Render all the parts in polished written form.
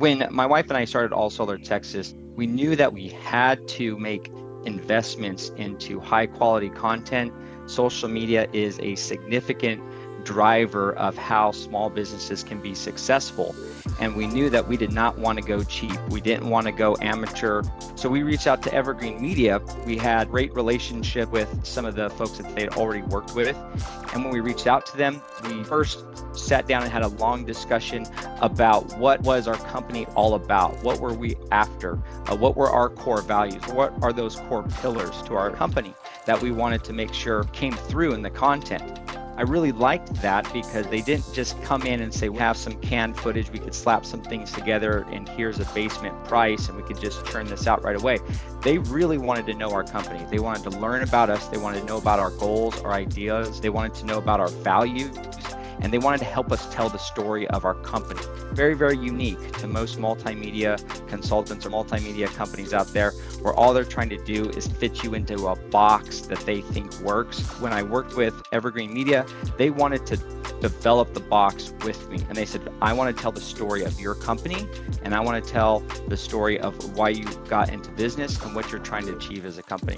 When my wife and I started All Solar Texas, we knew that we had to make investments into high quality content. Social media is a significant driver of how small businesses can be successful. And we knew that we did not want to go cheap. We didn't want to go amateur. So we reached out to Evergreen Media. We had a great relationship with some of the folks that they had already worked with. And when we reached out to them, we first sat down and had a long discussion about what was our company all about? What were we after? What were our core values? What are those core pillars to our company that we wanted to make sure came through in the content? I really liked that because they didn't just come in and say, we have some canned footage, we could slap some things together, and here's a basement price, and we could just churn this out right away. They really wanted to know our company. They wanted to learn about us. They wanted to know about our goals, our ideas. They wanted to know about our values, and they wanted to help us tell the story of our company. Very, very unique to most multimedia consultants or multimedia companies out there, where all they're trying to do is fit you into a box that they think works. When I worked with Evergreen Media, they wanted to develop the box with me. And they said, I want to tell the story of your company, and I want to tell the story of why you got into business and what you're trying to achieve as a company.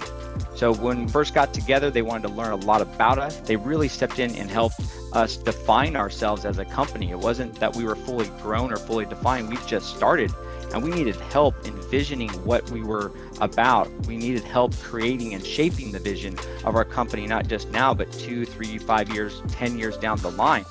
So when we first got together, they wanted to learn a lot about us. They really stepped in and helped us define ourselves as a company. It wasn't that we were fully grown or fully defined. We just started, and we needed help envisioning what we were about. We needed help creating and shaping the vision of our company, not just now, but 2, 3, 5 years, 10 years down the line.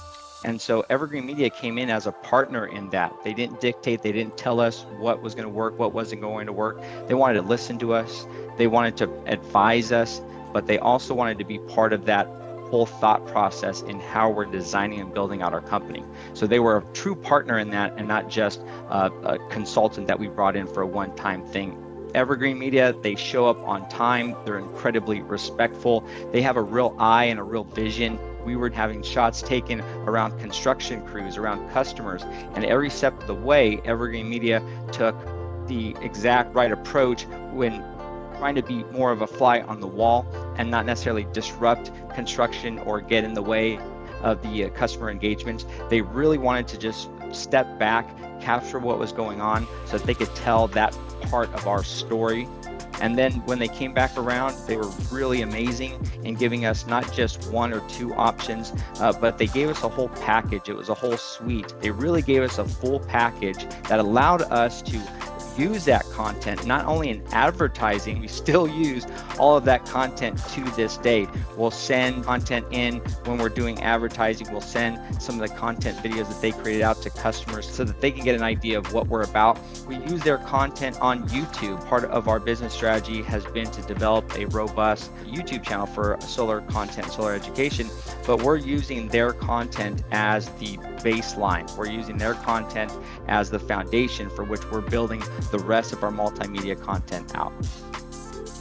And so Evergreen Media came in as a partner in that. They didn't dictate, they didn't tell us what was going to work, what wasn't going to work. They wanted to listen to us, they wanted to advise us, but they also wanted to be part of that whole thought process in how we're designing and building out our company. So they were a true partner in that, and not just a consultant that we brought in for a one-time thing. Evergreen Media, they show up on time. They're incredibly respectful. They have a real eye and a real vision. We were having shots taken around construction crews, around customers, and every step of the way, Evergreen Media took the exact right approach when trying to be more of a fly on the wall and not necessarily disrupt construction or get in the way of the customer engagement. They really wanted to just step back, capture what was going on so that they could tell that part of our story. And then when they came back around, they were really amazing in giving us not just 1 or 2 options, but they gave us a whole package. It was a whole suite. They really gave us a full package that allowed us to use that content, not only in advertising, we still use all of that content to this day. We'll send content in when we're doing advertising. We'll send some of the content videos that they created out to customers so that they can get an idea of what we're about. We use their content on YouTube. Part of our business strategy has been to develop a robust YouTube channel for solar content, solar education, but we're using their content as the baseline. We're using their content as the foundation for which we're building the rest of our multimedia content out.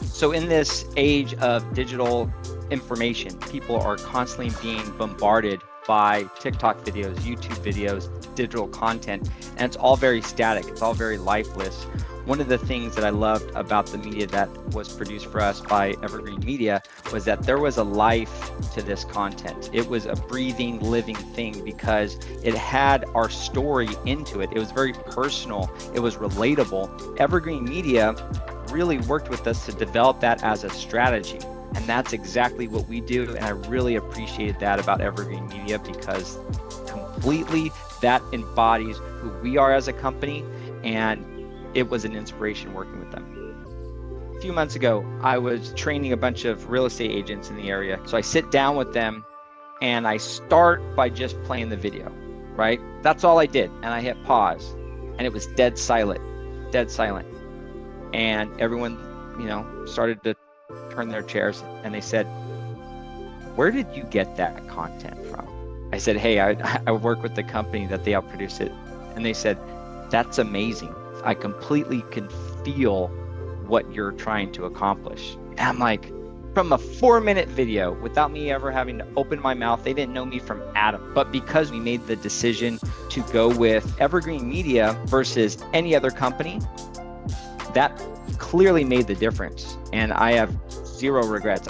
So in this age of digital information, people are constantly being bombarded by TikTok videos, YouTube videos, digital content, and it's all very static. It's all very lifeless. One of the things that I loved about the media that was produced for us by Evergreen Media was that there was a life to this content. It was a breathing, living thing because it had our story into it. It was very personal. It was relatable. Evergreen Media really worked with us to develop that as a strategy. And that's exactly what we do. And I really appreciated that about Evergreen Media because completely that embodies who we are as a company, and it was an inspiration working with them. A few months ago, I was training a bunch of real estate agents in the area. So I sit down with them and I start by just playing the video, right? That's all I did. And I hit pause and it was dead silent. And everyone, started to turn their chairs and they said, where did you get that content from? I said, hey, I work with the company that they help produce it. And they said, that's amazing. I completely can feel what you're trying to accomplish. And I'm like, from a 4-minute video without me ever having to open my mouth, they didn't know me from Adam. But because we made the decision to go with Evergreen Media versus any other company, that clearly made the difference. And I have zero regrets.